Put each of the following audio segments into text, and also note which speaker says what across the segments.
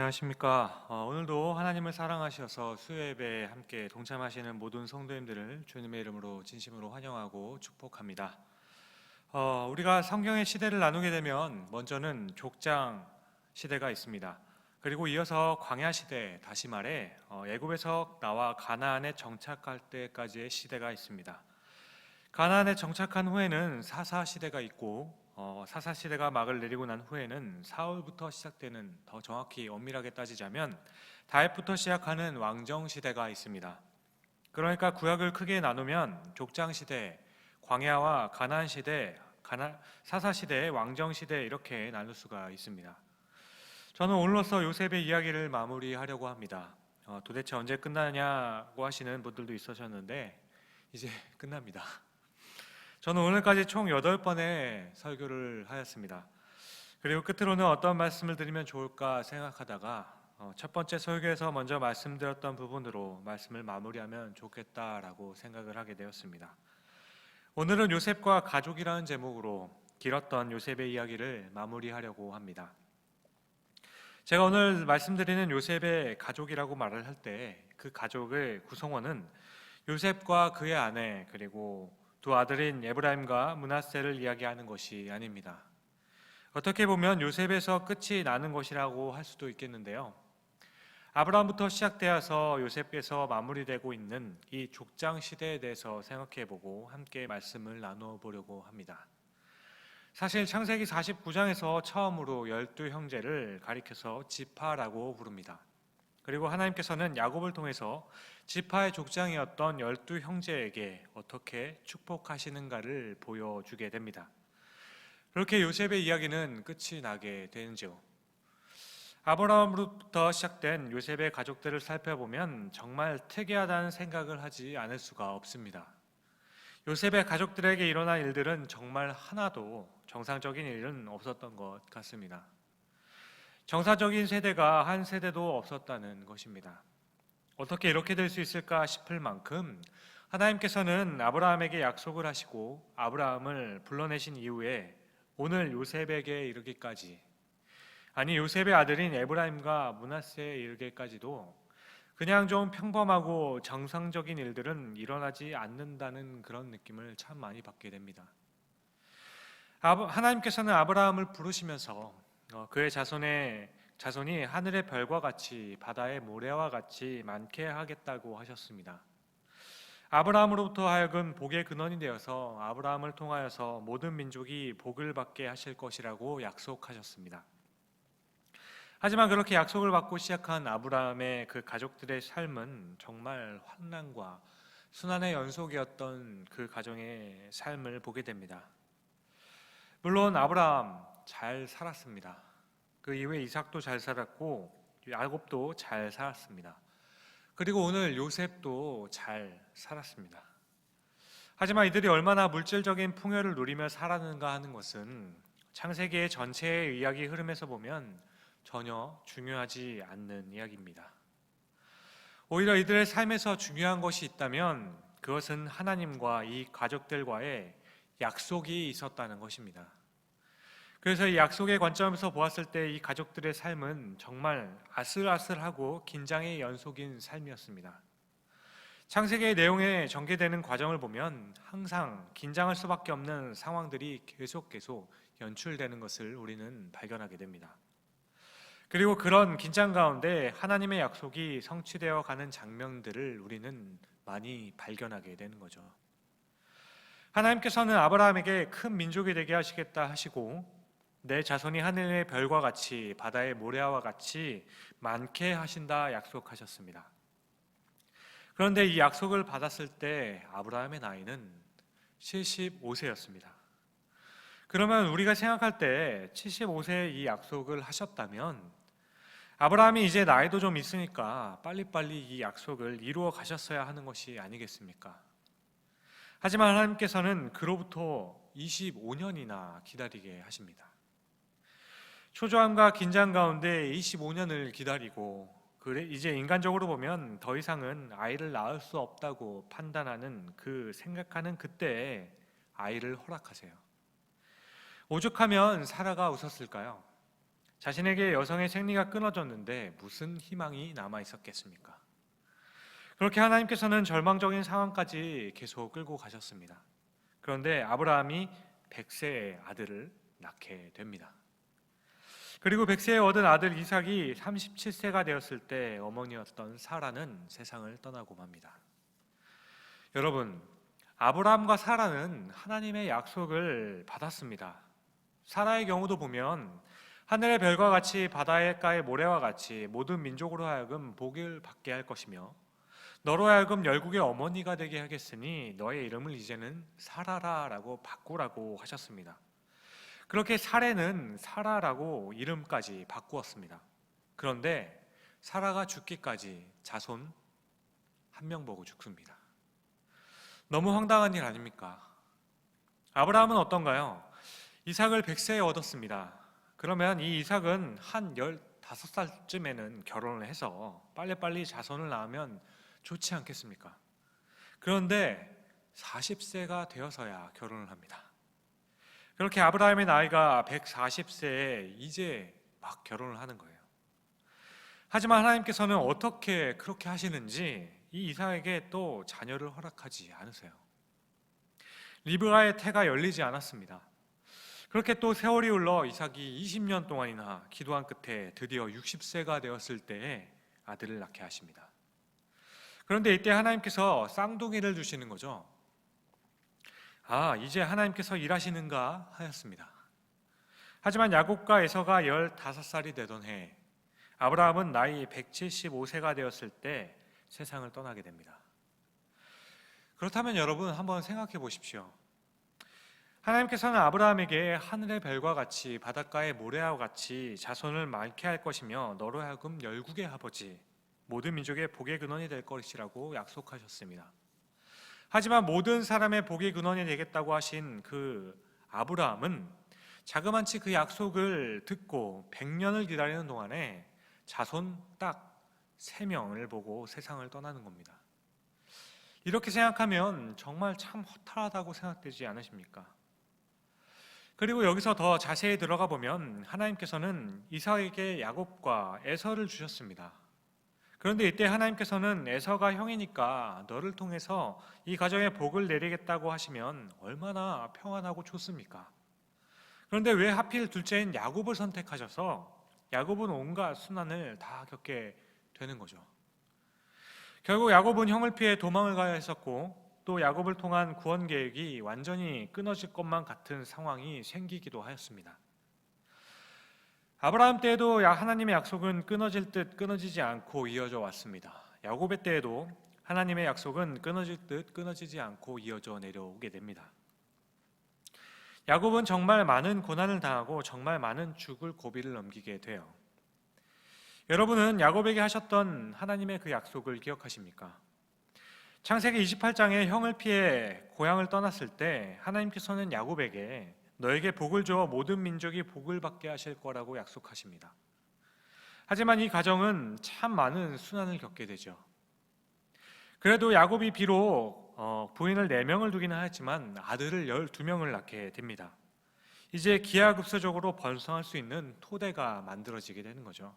Speaker 1: 안녕하십니까. 오늘도 하나님을 사랑하셔서 수요예배에 함께 동참하시는 모든 성도님들을 주님의 이름으로 진심으로 환영하고 축복합니다. 우리가 성경의 시대를 나누게 되면 먼저는 족장 시대가 있습니다. 그리고 이어서 광야 시대, 다시 말해 애굽에서 나와 가나안에 정착할 때까지의 시대가 있습니다. 가나안에 정착한 후에는 사사 시대가 있고 사사 시대가 막을 내리고 난 후에는 사울부터 시작되는, 더 정확히 엄밀하게 따지자면 다윗부터 시작하는 왕정 시대가 있습니다. 그러니까 구약을 크게 나누면 족장 시대, 광야와 가나안 시대, 사사 시대, 왕정 시대 이렇게 나눌 수가 있습니다. 저는 오늘로써 요셉의 이야기를 마무리하려고 합니다. 도대체 언제 끝나냐고 하시는 분들도 있으셨는데 이제 끝납니다. 저는 오늘까지 총 8번의 설교를 하였습니다. 그리고 끝으로는 어떤 말씀을 드리면 좋을까 생각하다가 첫 번째 설교에서 먼저 말씀드렸던 부분으로 말씀을 마무리하면 좋겠다라고 생각을 하게 되었습니다. 오늘은 요셉과 가족이라는 제목으로 길었던 요셉의 이야기를 마무리하려고 합니다. 제가 오늘 말씀드리는 요셉의 가족이라고 말을 할 때 그 가족의 구성원은 요셉과 그의 아내 그리고 두 아들인 에브라임과 므낫세를 이야기하는 것이 아닙니다. 어떻게 보면 요셉에서 끝이 나는 것이라고 할 수도 있겠는데요. 아브라함부터 시작되어서 요셉에서 마무리되고 있는 이 족장 시대에 대해서 생각해보고 함께 말씀을 나누어 보려고 합니다. 사실 창세기 49장에서 처음으로 12형제를 가리켜서 지파라고 부릅니다. 그리고 하나님께서는 야곱을 통해서 지파의 족장이었던 12형제에게 어떻게 축복하시는가를 보여주게 됩니다. 그렇게 요셉의 이야기는 끝이 나게 되는지요. 아브라함으로부터 시작된 요셉의 가족들을 살펴보면 정말 특이하다는 생각을 하지 않을 수가 없습니다. 요셉의 가족들에게 일어난 일들은 정말 하나도 정상적인 일은 없었던 것 같습니다. 정상적인 세대가 한 세대도 없었다는 것입니다. 어떻게 이렇게 될 수 있을까 싶을 만큼 하나님께서는 아브라함에게 약속을 하시고 아브라함을 불러내신 이후에 오늘 요셉에게 이르기까지, 아니 요셉의 아들인 에브라임과 므낫세에 이르기까지도 그냥 좀 평범하고 정상적인 일들은 일어나지 않는다는 그런 느낌을 참 많이 받게 됩니다. 하나님께서는 아브라함을 부르시면서 그의 자손이 하늘의 별과 같이 바다의 모래와 같이 많게 하겠다고 하셨습니다. 아브라함으로부터 하여금 복의 근원이 되어서 아브라함을 통하여서 모든 민족이 복을 받게 하실 것이라고 약속하셨습니다. 하지만 그렇게 약속을 받고 시작한 아브라함의 그 가족들의 삶은 정말 환난과 순환의 연속이었던 그 가정의 삶을 보게 됩니다. 물론 아브라함 잘 살았습니다. 그 이후에 이삭도 잘 살았고 야곱도 잘 살았습니다. 그리고 오늘 요셉도 잘 살았습니다. 하지만 이들이 얼마나 물질적인 풍요를 누리며 살았는가 하는 것은 창세기의 전체의 이야기 흐름에서 보면 전혀 중요하지 않는 이야기입니다. 오히려 이들의 삶에서 중요한 것이 있다면 그것은 하나님과 이 가족들과의 약속이 있었다는 것입니다. 그래서 이 약속의 관점에서 보았을 때 이 가족들의 삶은 정말 아슬아슬하고 긴장의 연속인 삶이었습니다. 창세기의 내용에 전개되는 과정을 보면 항상 긴장할 수밖에 없는 상황들이 계속 연출되는 것을 우리는 발견하게 됩니다. 그리고 그런 긴장 가운데 하나님의 약속이 성취되어 가는 장면들을 우리는 많이 발견하게 되는 거죠. 하나님께서는 아브라함에게 큰 민족이 되게 하시겠다 하시고 내 자손이 하늘의 별과 같이 바다의 모래와 같이 많게 하신다 약속하셨습니다. 그런데 이 약속을 받았을 때 아브라함의 나이는 75세였습니다. 그러면 우리가 생각할 때 75세에 이 약속을 하셨다면 아브라함이 이제 나이도 좀 있으니까 빨리빨리 이 약속을 이루어 가셨어야 하는 것이 아니겠습니까? 하지만 하나님께서는 그로부터 25년이나 기다리게 하십니다. 초조함과 긴장 가운데 25년을 기다리고 그래 이제 인간적으로 보면 더 이상은 아이를 낳을 수 없다고 판단하는 생각하는 그때에 아이를 허락하세요. 오죽하면 사라가 웃었을까요? 자신에게 여성의 생리가 끊어졌는데 무슨 희망이 남아 있었겠습니까? 그렇게 하나님께서는 절망적인 상황까지 계속 끌고 가셨습니다. 그런데 아브라함이 100세의 아들을 낳게 됩니다. 그리고 100세에 얻은 아들 이삭이 37세가 되었을 때 어머니였던 사라는 세상을 떠나고 맙니다. 여러분, 아브라함과 사라는 하나님의 약속을 받았습니다. 사라의 경우도 보면 하늘의 별과 같이 바닷가의 모래와 같이 모든 민족으로 하여금 복을 받게 할 것이며 너로 하여금 열국의 어머니가 되게 하겠으니 너의 이름을 이제는 사라라라고 바꾸라고 하셨습니다. 그렇게 사레는 사라라고 이름까지 바꾸었습니다. 그런데 사라가 죽기까지 자손 한 명 보고 죽습니다. 너무 황당한 일 아닙니까? 아브라함은 어떤가요? 이삭을 100세에 얻었습니다. 그러면 이 이삭은 한 15살쯤에는 결혼을 해서 빨리빨리 자손을 낳으면 좋지 않겠습니까? 그런데 40세가 되어서야 결혼을 합니다. 그렇게 아브라함의 나이가 140세에 이제 막 결혼을 하는 거예요. 하지만 하나님께서는 어떻게 그렇게 하시는지 이 이삭에게 또 자녀를 허락하지 않으세요. 리브가의 태가 열리지 않았습니다. 그렇게 또 세월이 흘러 이삭이 20년 동안이나 기도한 끝에 드디어 60세가 되었을 때에 아들을 낳게 하십니다. 그런데 이때 하나님께서 쌍둥이를 주시는 거죠. 이제 하나님께서 일하시는가 하였습니다. 하지만 야곱과 에서가 15살이 되던 해 아브라함은 나이 175세가 되었을 때 세상을 떠나게 됩니다. 그렇다면 여러분 한번 생각해 보십시오. 하나님께서는 아브라함에게 하늘의 별과 같이 바닷가의 모래와 같이 자손을 많게 할 것이며 너로 하여금 열국의 아버지 모든 민족의 복의 근원이 될 것이라고 약속하셨습니다. 하지만 모든 사람의 복의 근원이 되겠다고 하신 그 아브라함은 자그마치 그 약속을 듣고 100년을 기다리는 동안에 자손 딱 3명을 보고 세상을 떠나는 겁니다. 이렇게 생각하면 정말 참 허탈하다고 생각되지 않으십니까? 그리고 여기서 더 자세히 들어가 보면 하나님께서는 이삭에게 야곱과 에서를 주셨습니다. 그런데 이때 하나님께서는 에서가 형이니까 너를 통해서 이 가정에 복을 내리겠다고 하시면 얼마나 평안하고 좋습니까? 그런데 왜 하필 둘째인 야곱을 선택하셔서 야곱은 온갖 순환을 다 겪게 되는 거죠. 결국 야곱은 형을 피해 도망을 가야 했었고 또 야곱을 통한 구원 계획이 완전히 끊어질 것만 같은 상황이 생기기도 하였습니다. 아브라함 때에도 하나님의 약속은 끊어질 듯 끊어지지 않고 이어져 왔습니다. 야곱의 때에도 하나님의 약속은 끊어질 듯 끊어지지 않고 이어져 내려오게 됩니다. 야곱은 정말 많은 고난을 당하고 정말 많은 죽을 고비를 넘기게 돼요. 여러분은 야곱에게 하셨던 하나님의 그 약속을 기억하십니까? 창세기 28장에 형을 피해 고향을 떠났을 때 하나님께서는 야곱에게 너에게 복을 주어 모든 민족이 복을 받게 하실 거라고 약속하십니다. 하지만 이 가정은 참 많은 순환을 겪게 되죠. 그래도 야곱이 비록 부인을 4명을 두기는 하였지만 아들을 12명을 낳게 됩니다. 이제 기하급수적으로 번성할 수 있는 토대가 만들어지게 되는 거죠.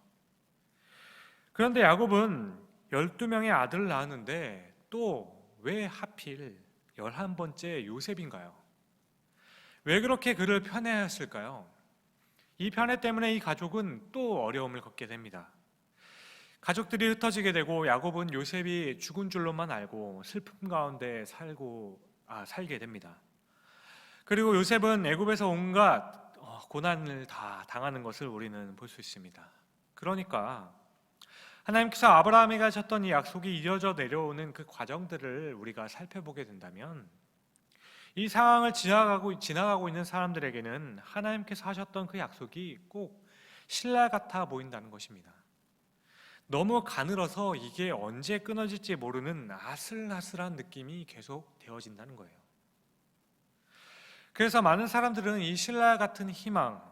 Speaker 1: 그런데 야곱은 12명의 아들을 낳았는데 또 왜 하필 11번째 요셉인가요? 왜 그렇게 그를 편애하였을까요? 이 편애 때문에 이 가족은 또 어려움을 겪게 됩니다. 가족들이 흩어지게 되고 야곱은 요셉이 죽은 줄로만 알고 슬픔 가운데 살게 됩니다. 그리고 요셉은 애굽에서 온갖 고난을 다 당하는 것을 우리는 볼 수 있습니다. 그러니까 하나님께서 아브라함에게 하셨던 이 약속이 이어져 내려오는 그 과정들을 우리가 살펴보게 된다면 이 상황을 지나가고 있는 사람들에게는 하나님께서 하셨던 그 약속이 꼭 신라 같아 보인다는 것입니다. 너무 가늘어서 이게 언제 끊어질지 모르는 아슬아슬한 느낌이 계속 되어진다는 거예요. 그래서 많은 사람들은 이 신라 같은 희망,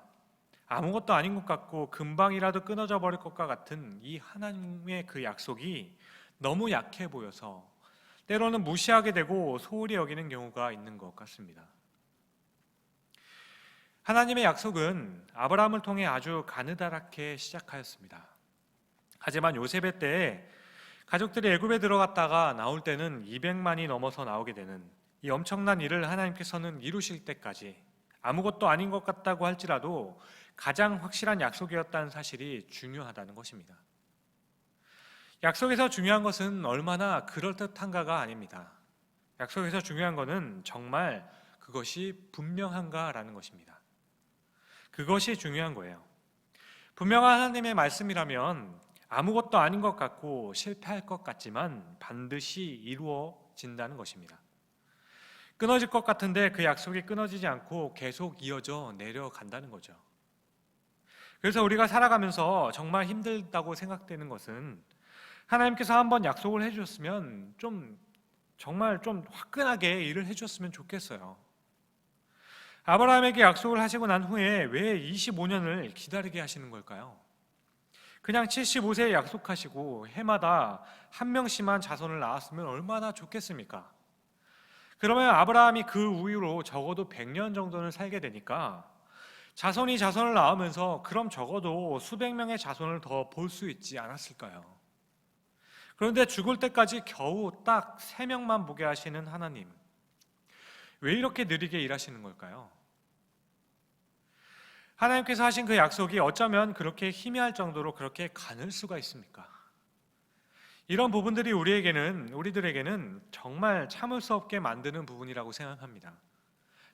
Speaker 1: 아무것도 아닌 것 같고 금방이라도 끊어져 버릴 것과 같은 이 하나님의 그 약속이 너무 약해 보여서 때로는 무시하게 되고 소홀히 여기는 경우가 있는 것 같습니다. 하나님의 약속은 아브라함을 통해 아주 가느다랗게 시작하였습니다. 하지만 요셉의 때에 가족들이 애굽에 들어갔다가 나올 때는 200만이 넘어서 나오게 되는 이 엄청난 일을 하나님께서는 이루실 때까지 아무것도 아닌 것 같다고 할지라도 가장 확실한 약속이었다는 사실이 중요하다는 것입니다. 약속에서 중요한 것은 얼마나 그럴듯한가가 아닙니다. 약속에서 중요한 것은 정말 그것이 분명한가라는 것입니다. 그것이 중요한 거예요. 분명한 하나님의 말씀이라면 아무것도 아닌 것 같고 실패할 것 같지만 반드시 이루어진다는 것입니다. 끊어질 것 같은데 그 약속이 끊어지지 않고 계속 이어져 내려간다는 거죠. 그래서 우리가 살아가면서 정말 힘들다고 생각되는 것은 하나님께서 한번 약속을 해주셨으면 정말 좀 화끈하게 일을 해주셨으면 좋겠어요. 아브라함에게 약속을 하시고 난 후에 왜 25년을 기다리게 하시는 걸까요? 그냥 75세에 약속하시고 해마다 한 명씩만 자손을 낳았으면 얼마나 좋겠습니까? 그러면 아브라함이 그 후로 적어도 100년 정도는 살게 되니까 자손이 자손을 낳으면서 그럼 적어도 수백 명의 자손을 더 볼 수 있지 않았을까요? 그런데 죽을 때까지 겨우 딱 3명만 보게 하시는 하나님, 왜 이렇게 느리게 일하시는 걸까요? 하나님께서 하신 그 약속이 어쩌면 그렇게 희미할 정도로 그렇게 가늘 수가 있습니까? 이런 부분들이 우리들에게는 정말 참을 수 없게 만드는 부분이라고 생각합니다.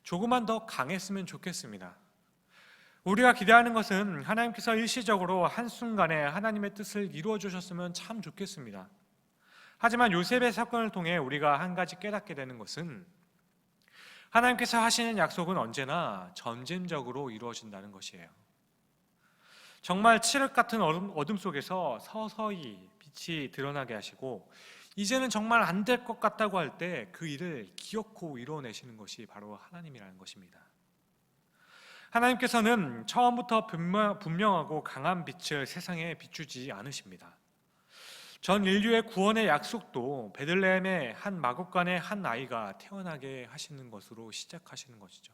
Speaker 1: 조금만 더 강했으면 좋겠습니다. 우리가 기대하는 것은 하나님께서 일시적으로 한순간에 하나님의 뜻을 이루어 주셨으면 참 좋겠습니다. 하지만 요셉의 사건을 통해 우리가 한 가지 깨닫게 되는 것은 하나님께서 하시는 약속은 언제나 점진적으로 이루어진다는 것이에요. 정말 칠흑 같은 어둠 속에서 서서히 빛이 드러나게 하시고 이제는 정말 안 될 것 같다고 할 때 그 일을 기어코 이루어내시는 것이 바로 하나님이라는 것입니다. 하나님께서는 처음부터 분명하고 강한 빛을 세상에 비추지 않으십니다. 전 인류의 구원의 약속도 베들레헴의 한 마국간의 한 아이가 태어나게 하시는 것으로 시작하시는 것이죠.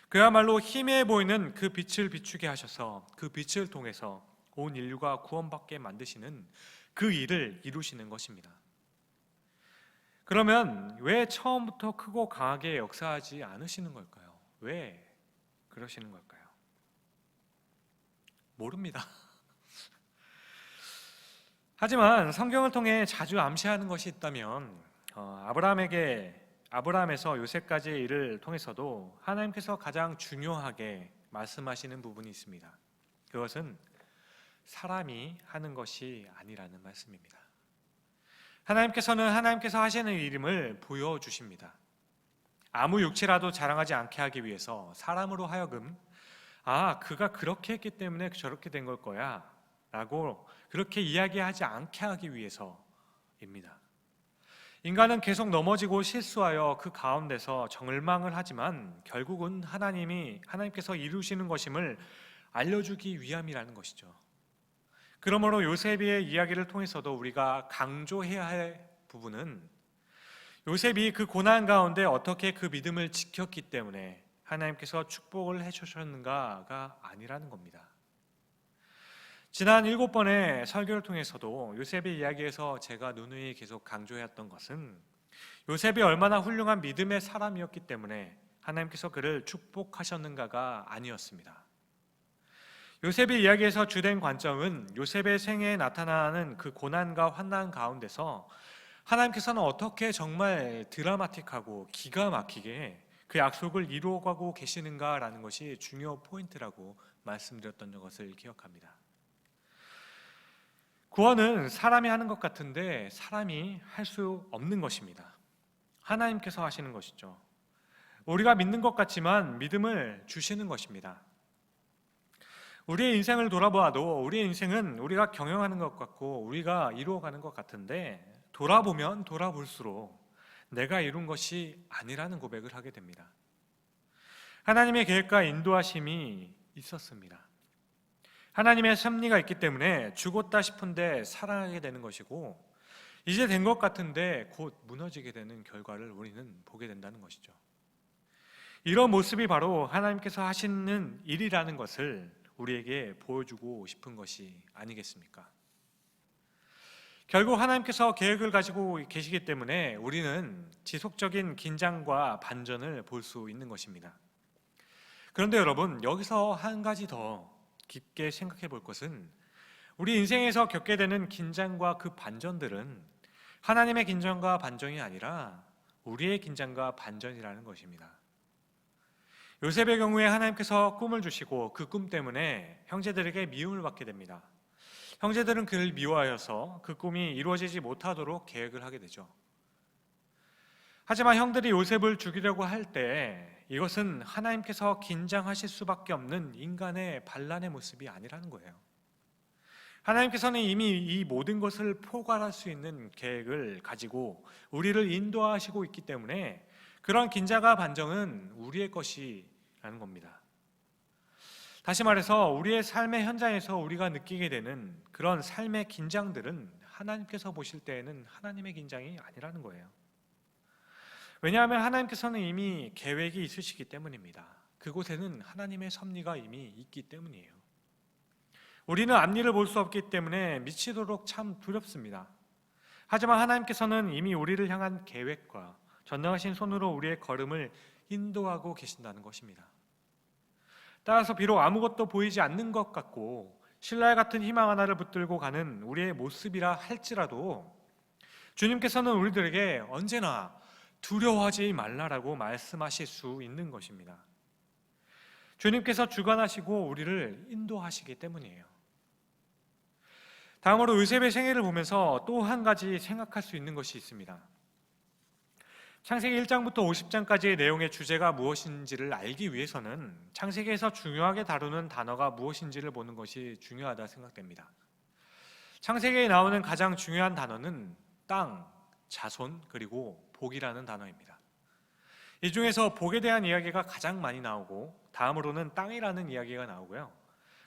Speaker 1: 그야말로 희미해 보이는 그 빛을 비추게 하셔서 그 빛을 통해서 온 인류가 구원받게 만드시는 그 일을 이루시는 것입니다. 그러면 왜 처음부터 크고 강하게 역사하지 않으시는 걸까요? 왜 그러시는 걸까요? 모릅니다. 하지만 성경을 통해 자주 암시하는 것이 있다면 아브라함에서 요셉까지의 일을 통해서도 하나님께서 가장 중요하게 말씀하시는 부분이 있습니다. 그것은 사람이 하는 것이 아니라는 말씀입니다. 하나님께서는 하나님께서 하시는 일임을 보여주십니다. 아무 육체라도 자랑하지 않게 하기 위해서 사람으로 하여금 그가 그렇게 했기 때문에 저렇게 된 걸 거야 라고 그렇게 이야기하지 않게 하기 위해서입니다. 인간은 계속 넘어지고 실수하여 그 가운데서 절망을 하지만 결국은 하나님께서 이루시는 것임을 알려주기 위함이라는 것이죠. 그러므로 요셉의 이야기를 통해서도 우리가 강조해야 할 부분은 요셉이 그 고난 가운데 어떻게 그 믿음을 지켰기 때문에 하나님께서 축복을 해주셨는가가 아니라는 겁니다. 지난 7번의 설교를 통해서도 요셉의 이야기에서 제가 누누이 계속 강조해왔던 것은 요셉이 얼마나 훌륭한 믿음의 사람이었기 때문에 하나님께서 그를 축복하셨는가가 아니었습니다. 요셉의 이야기에서 주된 관점은 요셉의 생애에 나타나는 그 고난과 환난 가운데서 하나님께서는 어떻게 정말 드라마틱하고 기가 막히게 그 약속을 이루어가고 계시는가라는 것이 중요 포인트라고 말씀드렸던 것을 기억합니다. 구원은 사람이 하는 것 같은데 사람이 할 수 없는 것입니다. 하나님께서 하시는 것이죠. 우리가 믿는 것 같지만 믿음을 주시는 것입니다. 우리의 인생을 돌아보아도 우리의 인생은 우리가 경영하는 것 같고 우리가 이루어가는 것 같은데 돌아보면 돌아볼수록 내가 이룬 것이 아니라는 고백을 하게 됩니다. 하나님의 계획과 인도하심이 있었습니다. 하나님의 섭리가 있기 때문에 죽었다 싶은데 살아나게 되는 것이고 이제 된 것 같은데 곧 무너지게 되는 결과를 우리는 보게 된다는 것이죠. 이런 모습이 바로 하나님께서 하시는 일이라는 것을 우리에게 보여주고 싶은 것이 아니겠습니까? 결국 하나님께서 계획을 가지고 계시기 때문에 우리는 지속적인 긴장과 반전을 볼 수 있는 것입니다. 그런데 여러분, 여기서 한 가지 더 깊게 생각해 볼 것은 우리 인생에서 겪게 되는 긴장과 그 반전들은 하나님의 긴장과 반전이 아니라 우리의 긴장과 반전이라는 것입니다. 요셉의 경우에 하나님께서 꿈을 주시고 그 꿈 때문에 형제들에게 미움을 받게 됩니다. 형제들은 그를 미워하여서 그 꿈이 이루어지지 못하도록 계획을 하게 되죠. 하지만 형들이 요셉을 죽이려고 할 때 이것은 하나님께서 긴장하실 수밖에 없는 인간의 반란의 모습이 아니라는 거예요. 하나님께서는 이미 이 모든 것을 포괄할 수 있는 계획을 가지고 우리를 인도하시고 있기 때문에 그런 긴장과 반정은 우리의 것이라는 겁니다. 다시 말해서 우리의 삶의 현장에서 우리가 느끼게 되는 그런 삶의 긴장들은 하나님께서 보실 때에는 하나님의 긴장이 아니라는 거예요. 왜냐하면 하나님께서는 이미 계획이 있으시기 때문입니다. 그곳에는 하나님의 섭리가 이미 있기 때문이에요. 우리는 앞일을 볼 수 없기 때문에 미치도록 참 두렵습니다. 하지만 하나님께서는 이미 우리를 향한 계획과 전능하신 손으로 우리의 걸음을 인도하고 계신다는 것입니다. 따라서 비록 아무것도 보이지 않는 것 같고 신랄 같은 희망 하나를 붙들고 가는 우리의 모습이라 할지라도 주님께서는 우리들에게 언제나 두려워하지 말라라고 말씀하실 수 있는 것입니다. 주님께서 주관하시고 우리를 인도하시기 때문이에요. 다음으로 요셉의 생애를 보면서 또 한 가지 생각할 수 있는 것이 있습니다. 창세기 1장부터 50장까지의 내용의 주제가 무엇인지를 알기 위해서는 창세기에서 중요하게 다루는 단어가 무엇인지를 보는 것이 중요하다 생각됩니다. 창세기에 나오는 가장 중요한 단어는 땅, 자손, 그리고 복이라는 단어입니다. 이 중에서 복에 대한 이야기가 가장 많이 나오고 다음으로는 땅이라는 이야기가 나오고요.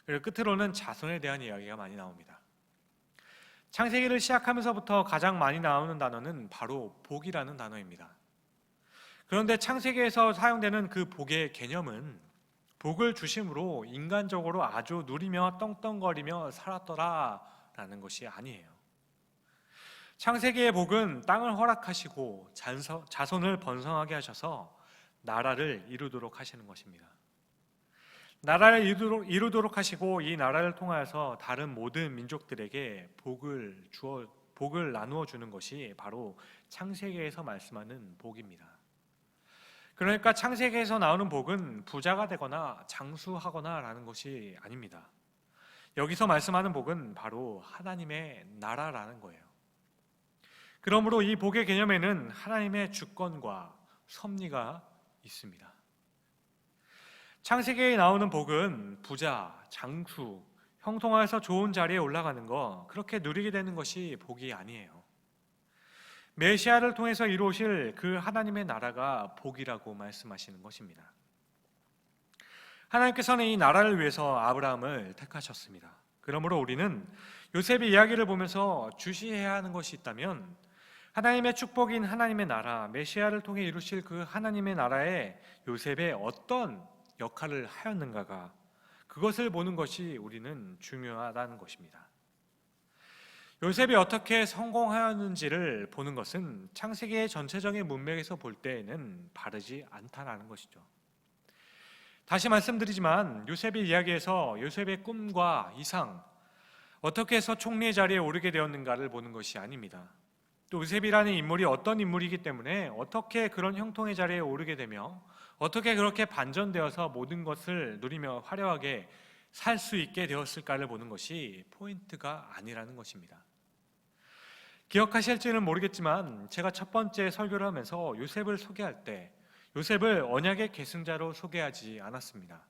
Speaker 1: 그리고 끝으로는 자손에 대한 이야기가 많이 나옵니다. 창세기를 시작하면서부터 가장 많이 나오는 단어는 바로 복이라는 단어입니다. 그런데 창세기에서 사용되는 그 복의 개념은 복을 주심으로 인간적으로 아주 누리며 떵떵거리며 살았더라라는 것이 아니에요. 창세기의 복은 땅을 허락하시고 자손을 번성하게 하셔서 나라를 이루도록 하시는 것입니다. 나라를 이루도록 하시고 이 나라를 통하여서 다른 모든 민족들에게 복을 나누어 주는 것이 바로 창세기에서 말씀하는 복입니다. 그러니까 창세기에서 나오는 복은 부자가 되거나 장수하거나 라는 것이 아닙니다. 여기서 말씀하는 복은 바로 하나님의 나라라는 거예요. 그러므로 이 복의 개념에는 하나님의 주권과 섭리가 있습니다. 창세기에 나오는 복은 부자, 장수, 형통하여서 좋은 자리에 올라가는 거 그렇게 누리게 되는 것이 복이 아니에요. 메시아를 통해서 이루어질 그 하나님의 나라가 복이라고 말씀하시는 것입니다. 하나님께서는 이 나라를 위해서 아브라함을 택하셨습니다. 그러므로 우리는 요셉의 이야기를 보면서 주시해야 하는 것이 있다면 하나님의 축복인 하나님의 나라, 메시아를 통해 이루실 그 하나님의 나라에 요셉의 어떤 역할을 하였는가가 그것을 보는 것이 우리는 중요하다는 것입니다. 요셉이 어떻게 성공하였는지를 보는 것은 창세기의 전체적인 문맥에서 볼 때에는 바르지 않다라는 것이죠. 다시 말씀드리지만 요셉의 이야기에서 요셉의 꿈과 이상, 어떻게 해서 총리의 자리에 오르게 되었는가를 보는 것이 아닙니다. 또 요셉이라는 인물이 어떤 인물이기 때문에 어떻게 그런 형통의 자리에 오르게 되며 어떻게 그렇게 반전되어서 모든 것을 누리며 화려하게 살 수 있게 되었을까를 보는 것이 포인트가 아니라는 것입니다. 기억하실지는 모르겠지만 제가 첫 번째 설교를 하면서 요셉을 소개할 때 요셉을 언약의 계승자로 소개하지 않았습니다.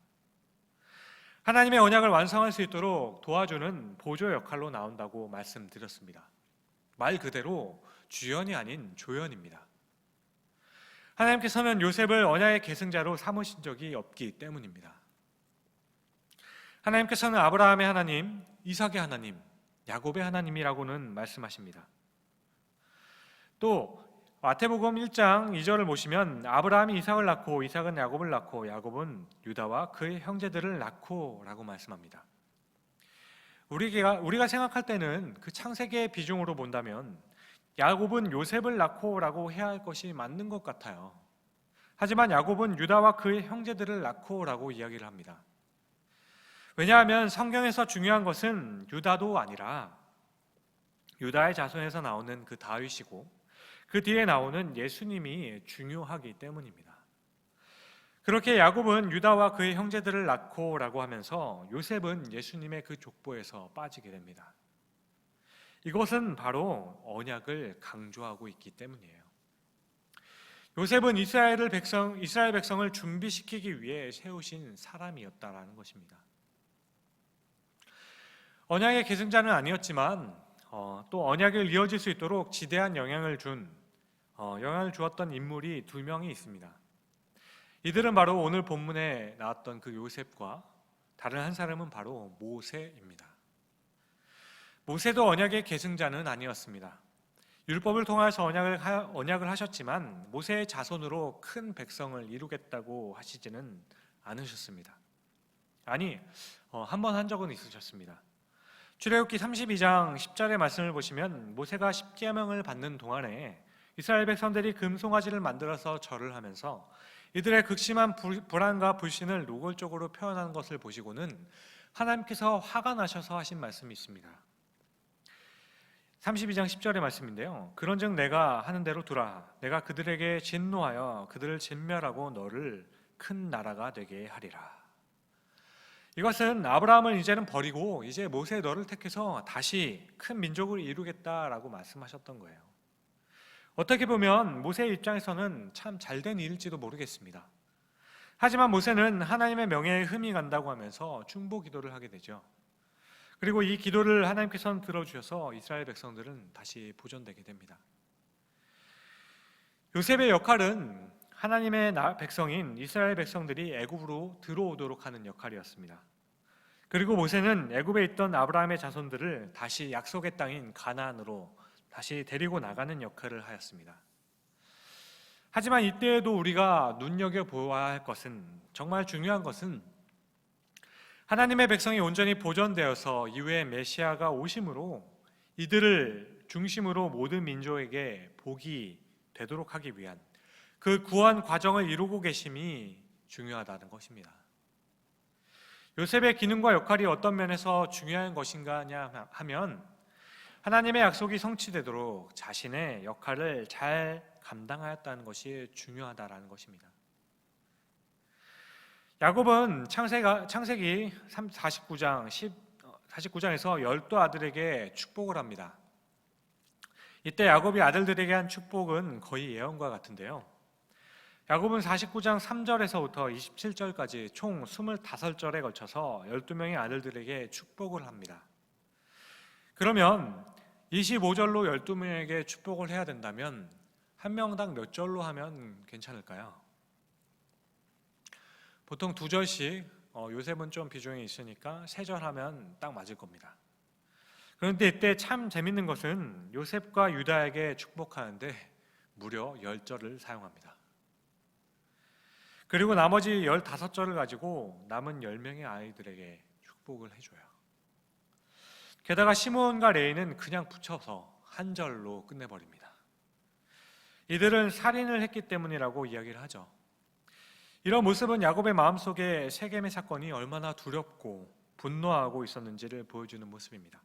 Speaker 1: 하나님의 언약을 완성할 수 있도록 도와주는 보조 역할로 나온다고 말씀드렸습니다. 말 그대로 주연이 아닌 조연입니다. 하나님께서는 요셉을 언약의 계승자로 삼으신 적이 없기 때문입니다. 하나님께서는 아브라함의 하나님, 이삭의 하나님, 야곱의 하나님이라고는 말씀하십니다. 또 마태복음 1장 2절을 보시면 아브라함이 이삭을 낳고 이삭은 야곱을 낳고 야곱은 유다와 그의 형제들을 낳고라고 말씀합니다. 우리가 생각할 때는 그 창세기의 비중으로 본다면 야곱은 요셉을 낳고라고 해야 할 것이 맞는 것 같아요. 하지만 야곱은 유다와 그의 형제들을 낳고라고 이야기를 합니다. 왜냐하면 성경에서 중요한 것은 유다도 아니라 유다의 자손에서 나오는 그 다윗이고 그 뒤에 나오는 예수님이 중요하기 때문입니다. 그렇게 야곱은 유다와 그의 형제들을 낳고라고 하면서 요셉은 예수님의 그 족보에서 빠지게 됩니다. 이것은 바로 언약을 강조하고 있기 때문이에요. 요셉은 이스라엘 백성을 준비시키기 위해 세우신 사람이었다라는 것입니다. 언약의 계승자는 아니었지만 또 언약을 이어질 수 있도록 지대한 영향을 주었던 인물이 두 명이 있습니다. 이들은 바로 오늘 본문에 나왔던 그 요셉과 다른 한 사람은 바로 모세입니다. 모세도 언약의 계승자는 아니었습니다. 율법을 통해서 언약을 하셨지만 모세의 자손으로 큰 백성을 이루겠다고 하시지는 않으셨습니다. 아니, 한 번 한 적은 있으셨습니다. 출애굽기 32장 10절의 말씀을 보시면 모세가 십계명을 받는 동안에 이스라엘 백성들이 금송아지를 만들어서 절을 하면서 이들의 극심한 불안과 불신을 노골적으로 표현하는 것을 보시고는 하나님께서 화가 나셔서 하신 말씀이 있습니다. 32장 10절의 말씀인데요. 그런즉 내가 하는 대로 두라. 내가 그들에게 진노하여 그들을 진멸하고 너를 큰 나라가 되게 하리라. 이것은 아브라함을 이제는 버리고 이제 모세 너를 택해서 다시 큰 민족을 이루겠다라고 말씀하셨던 거예요. 어떻게 보면 모세의 입장에서는 참 잘된 일일지도 모르겠습니다. 하지만 모세는 하나님의 명예에 흠이 간다고 하면서 중보 기도를 하게 되죠. 그리고 이 기도를 하나님께서는 들어주셔서 이스라엘 백성들은 다시 보존되게 됩니다. 요셉의 역할은 하나님의 백성인 이스라엘 백성들이 애굽으로 들어오도록 하는 역할이었습니다. 그리고 모세는 애굽에 있던 아브라함의 자손들을 다시 약속의 땅인 가나안으로 다시 데리고 나가는 역할을 하였습니다. 하지만 이때에도 우리가 눈여겨보아야 할 것은, 정말 중요한 것은 하나님의 백성이 온전히 보존되어서 이후에 메시아가 오심으로 이들을 중심으로 모든 민족에게 복이 되도록 하기 위한 그 구원 과정을 이루고 계심이 중요하다는 것입니다. 요셉의 기능과 역할이 어떤 면에서 중요한 것인가 하면 하나님의 약속이 성취되도록 자신의 역할을 잘 감당하였다는 것이 중요하다는 것입니다. 야곱은 창세기 49장에서 12 아들에게 축복을 합니다. 이때 야곱이 아들들에게 한 축복은 거의 예언과 같은데요. 야곱은 49장 3절에서부터 27절까지 총 25절에 걸쳐서 12명의 아들들에게 축복을 합니다. 그러면 25절로 12명에게 축복을 해야 된다면 한 명당 몇 절로 하면 괜찮을까요? 보통 2절씩, 요셉은 좀 비중이 있으니까 3절 하면 딱 맞을 겁니다. 그런데 이때 참 재밌는 것은 요셉과 유다에게 축복하는데 무려 10절을 사용합니다. 그리고 나머지 15절을 가지고 남은 10명의 아이들에게 축복을 해줘요. 게다가 시므온과 레위는 그냥 붙여서 한 절로 끝내버립니다. 이들은 살인을 했기 때문이라고 이야기를 하죠. 이런 모습은 야곱의 마음속에 세겜의 사건이 얼마나 두렵고 분노하고 있었는지를 보여주는 모습입니다.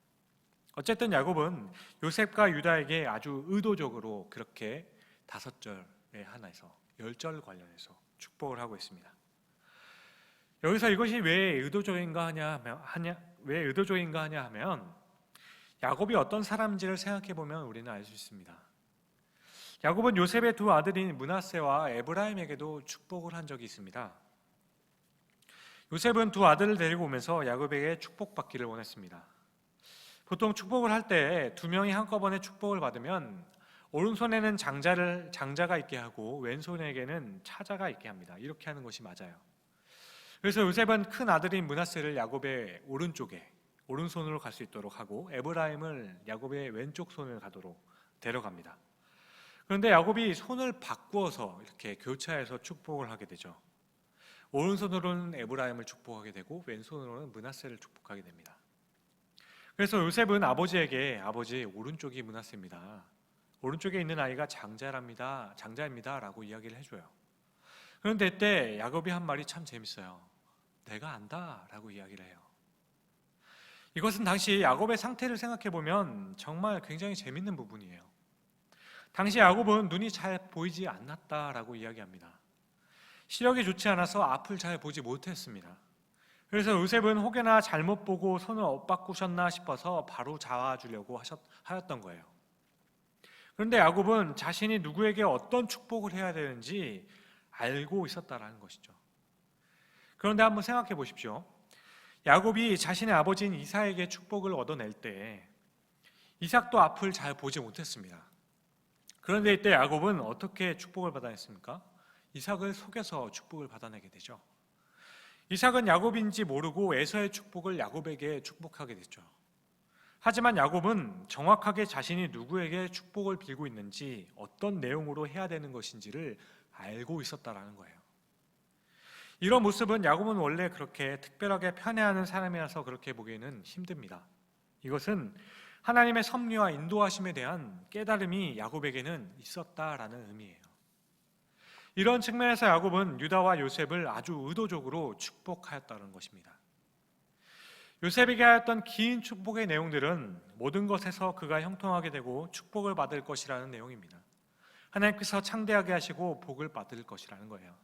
Speaker 1: 어쨌든 야곱은 요셉과 유다에게 아주 의도적으로 그렇게 5절에 하나에서 10절 관련해서 축복을 하고 있습니다. 여기서 이것이 왜 의도적인가 하면 야곱이 어떤 사람인지를 생각해 보면 우리는 알 수 있습니다. 야곱은 요셉의 두 아들인 므낫세와 에브라임에게도 축복을 한 적이 있습니다. 요셉은 두 아들을 데리고 오면서 야곱에게 축복받기를 원했습니다. 보통 축복을 할 때 두 명이 한꺼번에 축복을 받으면 오른손에는 장자가 있게 하고 왼손에게는 차자가 있게 합니다. 이렇게 하는 것이 맞아요. 그래서 요셉은 큰 아들인 므낫세를 야곱의 오른손으로 갈 수 있도록 하고 에브라임을 야곱의 왼쪽 손을 가도록 데려갑니다. 그런데 야곱이 손을 바꾸어서 이렇게 교차해서 축복을 하게 되죠. 오른손으로는 에브라임을 축복하게 되고 왼손으로는 므낫세를 축복하게 됩니다. 그래서 요셉은 아버지에게 아버지 오른쪽이 므낫세입니다. 오른쪽에 있는 아이가 장자입니다 라고 이야기를 해줘요. 그런데 이때 야곱이 한 말이 참 재밌어요. 내가 안다 라고 이야기를 해요. 이것은 당시 야곱의 상태를 생각해 보면 정말 굉장히 재밌는 부분이에요. 당시 야곱은 눈이 잘 보이지 않았다라고 이야기합니다. 시력이 좋지 않아서 앞을 잘 보지 못했습니다. 그래서 요셉은 혹여나 잘못 보고 손을 엇바꾸셨나 싶어서 바로 잡아주려고 하였던 거예요. 그런데 야곱은 자신이 누구에게 어떤 축복을 해야 되는지 알고 있었다라는 것이죠. 그런데 한번 생각해 보십시오. 야곱이 자신의 아버지인 이삭에게 축복을 얻어낼 때 이삭도 앞을 잘 보지 못했습니다. 그런데 이때 야곱은 어떻게 축복을 받아냈습니까? 이삭을 속여서 축복을 받아내게 되죠. 이삭은 야곱인지 모르고 에서의 축복을 야곱에게 축복하게 됐죠. 하지만 야곱은 정확하게 자신이 누구에게 축복을 빌고 있는지 어떤 내용으로 해야 되는 것인지를 알고 있었다라는 거예요. 이런 모습은 야곱은 원래 그렇게 특별하게 편애하는 사람이라서 그렇게 보기에는 힘듭니다. 이것은 하나님의 섭리와 인도하심에 대한 깨달음이 야곱에게는 있었다라는 의미예요. 이런 측면에서 야곱은 유다와 요셉을 아주 의도적으로 축복하였다는 것입니다. 요셉에게 하였던 긴 축복의 내용들은 모든 것에서 그가 형통하게 되고 축복을 받을 것이라는 내용입니다. 하나님께서 창대하게 하시고 복을 받을 것이라는 거예요.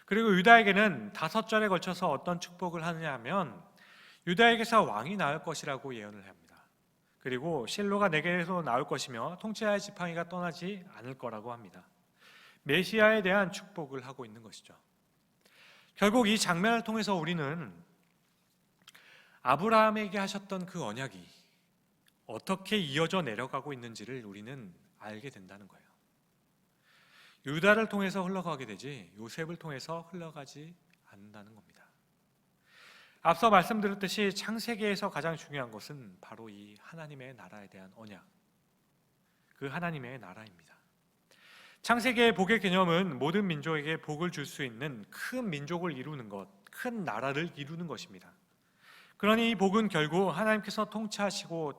Speaker 1: 그리고 유다에게는 5절에 걸쳐서 어떤 축복을 하느냐 하면 유다에게서 왕이 나올 것이라고 예언을 합니다. 그리고 실로가 내게서 나올 것이며 통치할 지팡이가 떠나지 않을 거라고 합니다. 메시아에 대한 축복을 하고 있는 것이죠. 결국 이 장면을 통해서 우리는 아브라함에게 하셨던 그 언약이 어떻게 이어져 내려가고 있는지를 우리는 알게 된다는 거예요. 유다를 통해서 흘러가게 되지 요셉을 통해서 흘러가지 않는다는 겁니다. 앞서 말씀드렸듯이 창세기에서 가장 중요한 것은 바로 이 하나님의 나라에 대한 언약, 그 하나님의 나라입니다. 창세기의 복의 개념은 모든 민족에게 복을 줄 수 있는 큰 민족을 이루는 것, 큰 나라를 이루는 것입니다. 그러니 이 복은 결국 하나님께서 통치하시고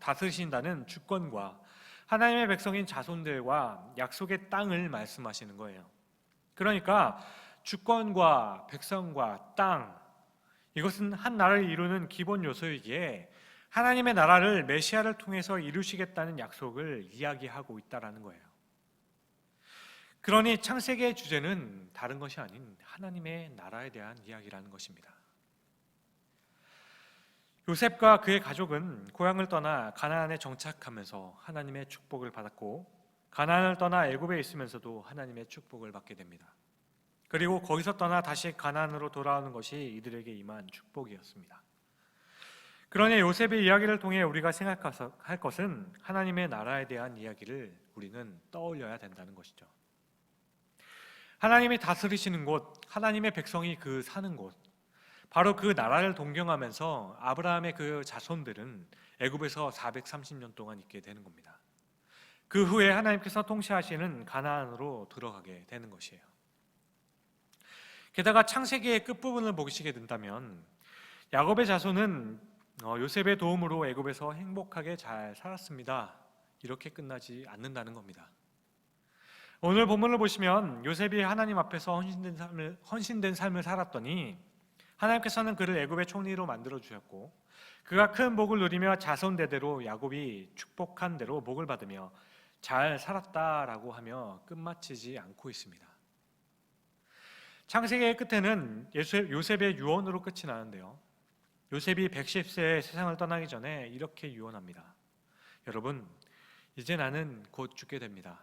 Speaker 1: 다스리신다는 주권과 하나님의 백성인 자손들과 약속의 땅을 말씀하시는 거예요. 그러니까 주권과 백성과 땅, 이것은 한 나라를 이루는 기본 요소이기에 하나님의 나라를 메시아를 통해서 이루시겠다는 약속을 이야기하고 있다는 거예요. 그러니 창세기의 주제는 다른 것이 아닌 하나님의 나라에 대한 이야기라는 것입니다. 요셉과 그의 가족은 고향을 떠나 가나안에 정착하면서 하나님의 축복을 받았고 가나안을 떠나 애굽에 있으면서도 하나님의 축복을 받게 됩니다. 그리고 거기서 떠나 다시 가나안으로 돌아오는 것이 이들에게 임한 축복이었습니다. 그러니 요셉의 이야기를 통해 우리가 생각할 것은 하나님의 나라에 대한 이야기를 우리는 떠올려야 된다는 것이죠. 하나님이 다스리시는 곳, 하나님의 백성이 그 사는 곳, 바로 그 나라를 동경하면서 아브라함의 그 자손들은 애굽에서 430년 동안 있게 되는 겁니다. 그 후에 하나님께서 통치하시는 가나안으로 들어가게 되는 것이에요. 게다가 창세기의 끝부분을 보시게 된다면 야곱의 자손은 요셉의 도움으로 애굽에서 행복하게 잘 살았습니다. 이렇게 끝나지 않는다는 겁니다. 오늘 본문을 보시면 요셉이 하나님 앞에서 헌신된 삶을 살았더니 하나님께서는 그를 애굽의 총리로 만들어 주셨고 그가 큰 복을 누리며 자손 대대로 야곱이 축복한 대로 복을 받으며 잘 살았다라고 하며 끝마치지 않고 있습니다. 창세기의 끝에는 요셉의 유언으로 끝이 나는데요. 요셉이 110세에 세상을 떠나기 전에 이렇게 유언합니다. 여러분, 이제 나는 곧 죽게 됩니다.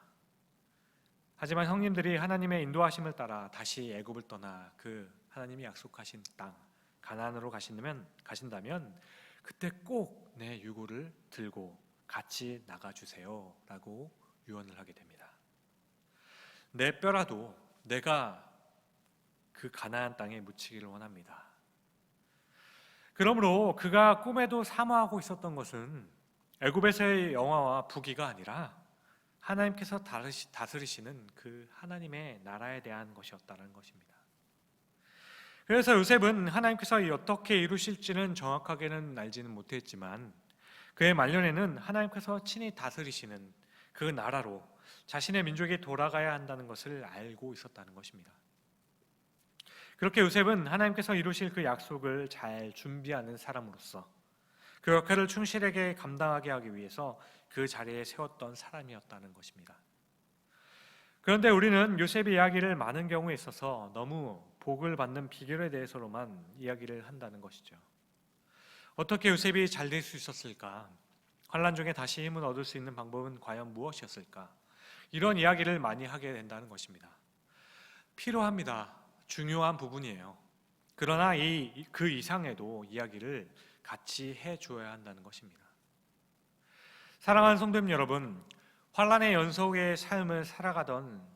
Speaker 1: 하지만 형님들이 하나님의 인도하심을 따라 다시 애굽을 떠나 그 하나님이 약속하신 땅 가나안으로 가신다면 그때 꼭 내 유고를 들고 같이 나가주세요 라고 유언을 하게 됩니다. 내 뼈라도 내가 그 가나안 땅에 묻히기를 원합니다. 그러므로 그가 꿈에도 사모하고 있었던 것은 애굽에서의 영화와 부귀가 아니라 하나님께서 다스리시는 그 하나님의 나라에 대한 것이었다는 것입니다. 그래서 요셉은 하나님께서 어떻게 이루실지는 정확하게는 알지는 못했지만 그의 말년에는 하나님께서 친히 다스리시는 그 나라로 자신의 민족이 돌아가야 한다는 것을 알고 있었다는 것입니다. 그렇게 요셉은 하나님께서 이루실 그 약속을 잘 준비하는 사람으로서 그 역할을 충실하게 감당하게 하기 위해서 그 자리에 세웠던 사람이었다는 것입니다. 그런데 우리는 요셉의 이야기를 많은 경우에 있어서 너무 복을 받는 비결에 대해서로만 이야기를 한다는 것이죠. 어떻게 요셉이 잘 될 수 있었을까? 환난 중에 다시 힘을 얻을 수 있는 방법은 과연 무엇이었을까? 이런 이야기를 많이 하게 된다는 것입니다. 필요합니다. 중요한 부분이에요. 그러나 그 이상에도 이야기를 같이 해줘야 한다는 것입니다. 사랑하는 성도님 여러분, 환난의 연속의 삶을 살아가던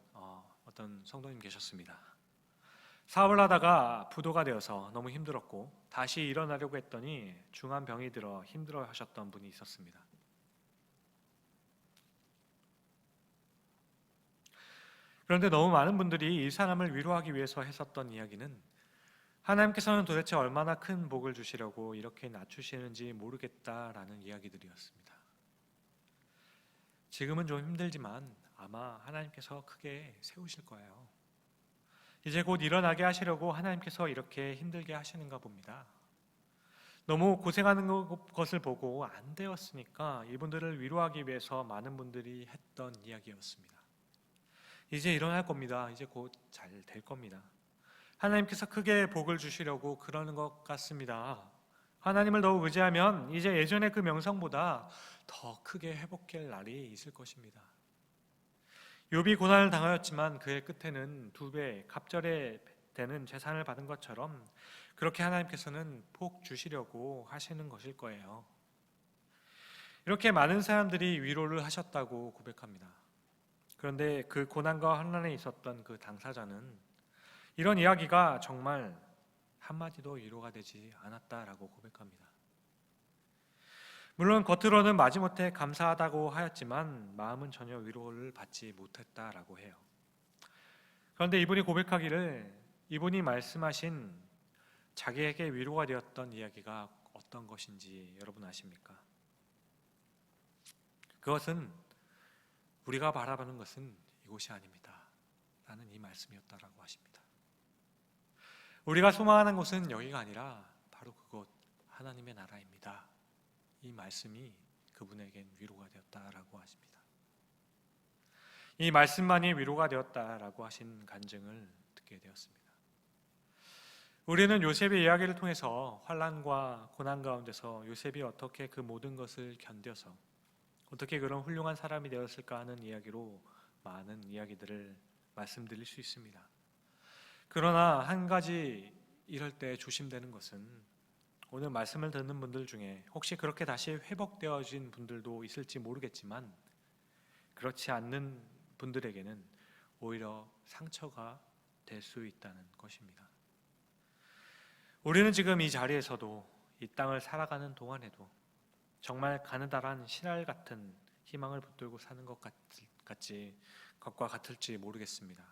Speaker 1: 어떤 성도님 계셨습니다. 사업을 하다가 부도가 되어서 너무 힘들었고 다시 일어나려고 했더니 중한 병이 들어 힘들어 하셨던 분이 있었습니다. 그런데 너무 많은 분들이 이 사람을 위로하기 위해서 했었던 이야기는 하나님께서는 도대체 얼마나 큰 복을 주시려고 이렇게 낮추시는지 모르겠다라는 이야기들이었습니다. 지금은 좀 힘들지만 아마 하나님께서 크게 세우실 거예요. 이제 곧 일어나게 하시려고 하나님께서 이렇게 힘들게 하시는가 봅니다. 너무 고생하는 것을 보고 안 되었으니까 이분들을 위로하기 위해서 많은 분들이 했던 이야기였습니다. 이제 일어날 겁니다. 이제 곧 잘 될 겁니다. 하나님께서 크게 복을 주시려고 그러는 것 같습니다. 하나님을 더욱 의지하면 이제 예전의 그 명성보다 더 크게 회복할 날이 있을 것입니다. 욥이 고난을 당하였지만 그의 끝에는 2배 갑절에 되는 재산을 받은 것처럼 그렇게 하나님께서는 복 주시려고 하시는 것일 거예요. 이렇게 많은 사람들이 위로를 하셨다고 고백합니다. 그런데 그 고난과 환난에 있었던 그 당사자는 이런 이야기가 정말 한마디도 위로가 되지 않았다라고 고백합니다. 물론 겉으로는 마지못해 감사하다고 하였지만 마음은 전혀 위로를 받지 못했다라고 해요. 그런데 이분이 고백하기를 이분이 말씀하신 자기에게 위로가 되었던 이야기가 어떤 것인지 여러분 아십니까? 그것은 우리가 바라보는 것은 이곳이 아닙니다 라는 이 말씀이었다라고 하십니다. 우리가 소망하는 곳은 여기가 아니라 바로 그곳 하나님의 나라입니다. 이 말씀이 그분에겐 위로가 되었다라고 하십니다. 이 말씀만이 위로가 되었다라고 하신 간증을 듣게 되었습니다. 우리는 요셉의 이야기를 통해서 환난과 고난 가운데서 요셉이 어떻게 그 모든 것을 견뎌서 어떻게 그런 훌륭한 사람이 되었을까 하는 이야기로 많은 이야기들을 말씀드릴 수 있습니다. 그러나 한 가지 이럴 때 조심되는 것은 오늘 말씀을 듣는 분들 중에 혹시 그렇게 다시 회복되어진 분들도 있을지 모르겠지만 그렇지 않는 분들에게는 오히려 상처가 될 수 있다는 것입니다. 우리는 지금 이 자리에서도 이 땅을 살아가는 동안에도 정말 가느다란 신할 같은 희망을 붙들고 사는 것과 같을지 모르겠습니다.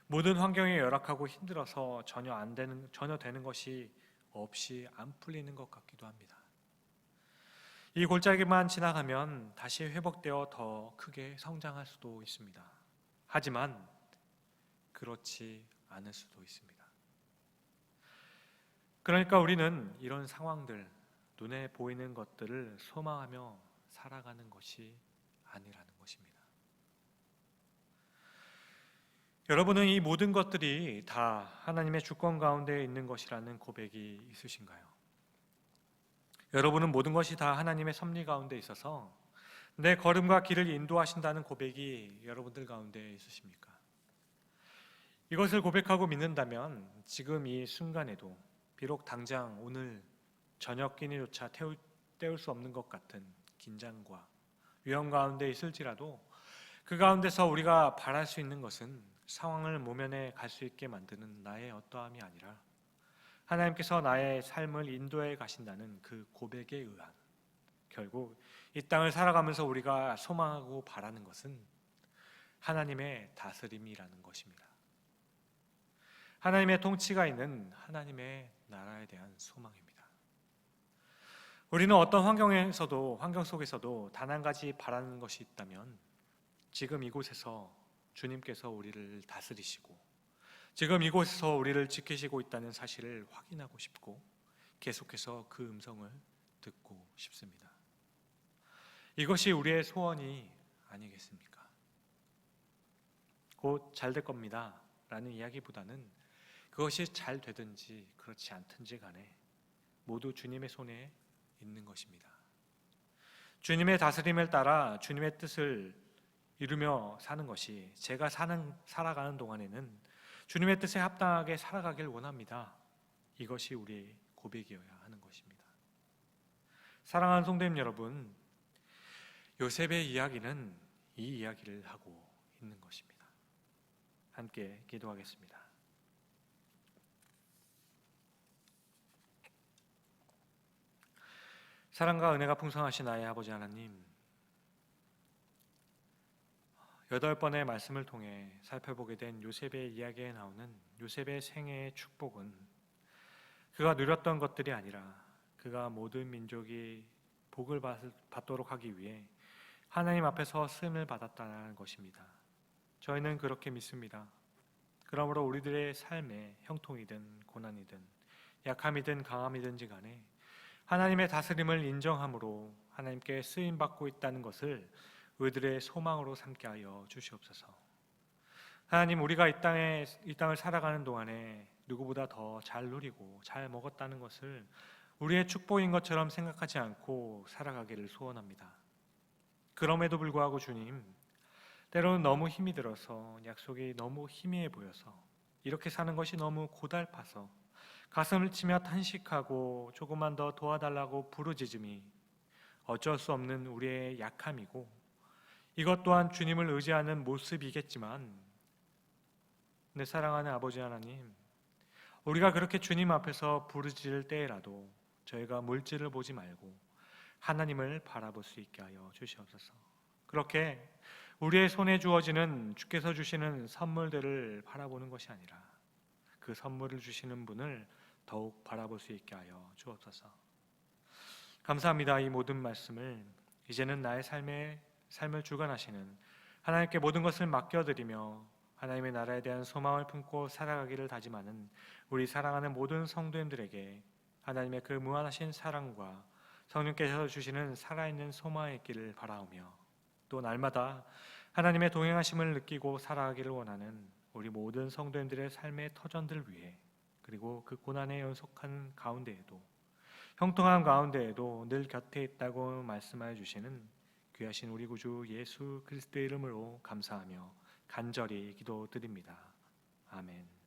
Speaker 1: 모든 환경이 열악하고 힘들어서 전혀 되는 것이 없이 안 풀리는 것 같기도 합니다. 이 골짜기만 지나가면 다시 회복되어 더 크게 성장할 수도 있습니다. 하지만 그렇지 않을 수도 있습니다. 그러니까 우리는 이런 상황들, 눈에 보이는 것들을 소망하며 살아가는 것이 아니라는 것입니다. 여러분은 이 모든 것들이 다 하나님의 주권 가운데 있는 것이라는 고백이 있으신가요? 여러분은 모든 것이 다 하나님의 섭리 가운데 있어서 내 걸음과 길을 인도하신다는 고백이 여러분들 가운데 있으십니까? 이것을 고백하고 믿는다면 지금 이 순간에도 비록 당장 오늘 저녁 끼니조차 때울 수 없는 것 같은 긴장과 위험 가운데 있을지라도 그 가운데서 우리가 바랄 수 있는 것은 상황을 모면해 갈 수 있게 만드는 나의 어떠함이 아니라 하나님께서 나의 삶을 인도해 가신다는 그 고백에 의한 결국 이 땅을 살아가면서 우리가 소망하고 바라는 것은 하나님의 다스림이라는 것입니다. 하나님의 통치가 있는 하나님의 나라에 대한 소망입니다. 우리는 어떤 환경 속에서도 단 한 가지 바라는 것이 있다면 지금 이곳에서 주님께서 우리를 다스리시고 지금 이곳에서 우리를 지키시고 있다는 사실을 확인하고 싶고 계속해서 그 음성을 듣고 싶습니다. 이것이 우리의 소원이 아니겠습니까? 곧 잘 될 겁니다 라는 이야기보다는 그것이 잘 되든지 그렇지 않든지 간에 모두 주님의 손에 있는 것입니다. 주님의 다스림을 따라 주님의 뜻을 이루며 사는 것이 제가 살아가는 동안에는 주님의 뜻에 합당하게 살아가길 원합니다. 이것이 우리의 고백이어야 하는 것입니다. 사랑하는 성도님 여러분, 요셉의 이야기는 이 이야기를 하고 있는 것입니다. 함께 기도하겠습니다. 사랑과 은혜가 풍성하신 나의 아버지 하나님, 8번의 말씀을 통해 살펴보게 된 요셉의 이야기에 나오는 요셉의 생애의 축복은 그가 누렸던 것들이 아니라 그가 모든 민족이 복을 받도록 하기 위해 하나님 앞에서 쓰임을 받았다는 것입니다. 저희는 그렇게 믿습니다. 그러므로 우리들의 삶에 형통이든 고난이든 약함이든 강함이든지 간에 하나님의 다스림을 인정함으로 하나님께 쓰임받고 있다는 것을 우리들의 소망으로 삼게 하여 주시옵소서. 하나님, 우리가 이 땅을 살아가는 동안에 누구보다 더 잘 누리고 잘 먹었다는 것을 우리의 축복인 것처럼 생각하지 않고 살아가기를 소원합니다. 그럼에도 불구하고 주님, 때로는 너무 힘이 들어서 약속이 너무 희미해 보여서 이렇게 사는 것이 너무 고달파서 가슴을 치며 탄식하고 조금만 더 도와달라고 부르짖음이 어쩔 수 없는 우리의 약함이고 이것 또한 주님을 의지하는 모습이겠지만 내 사랑하는 아버지 하나님, 우리가 그렇게 주님 앞에서 부르짖을 때라도 저희가 물질을 보지 말고 하나님을 바라볼 수 있게 하여 주시옵소서. 그렇게 우리의 손에 주어지는 주께서 주시는 선물들을 바라보는 것이 아니라 그 선물을 주시는 분을 더욱 바라볼 수 있게 하여 주옵소서. 감사합니다. 이 모든 말씀을 이제는 나의 삶을 주관하시는 하나님께 모든 것을 맡겨드리며 하나님의 나라에 대한 소망을 품고 살아가기를 다짐하는 우리 사랑하는 모든 성도님들에게 하나님의 그 무한하신 사랑과 성령께서 주시는 살아있는 소망이 있기를 바라오며 또 날마다 하나님의 동행하심을 느끼고 살아가기를 원하는 우리 모든 성도님들의 삶의 터전들 위해 그리고 그 고난의 연속한 가운데에도 형통한 가운데에도 늘 곁에 있다고 말씀하여 주시는 귀하신 우리 구주 예수 그리스도의 이름으로 감사하며 간절히 기도드립니다. 아멘.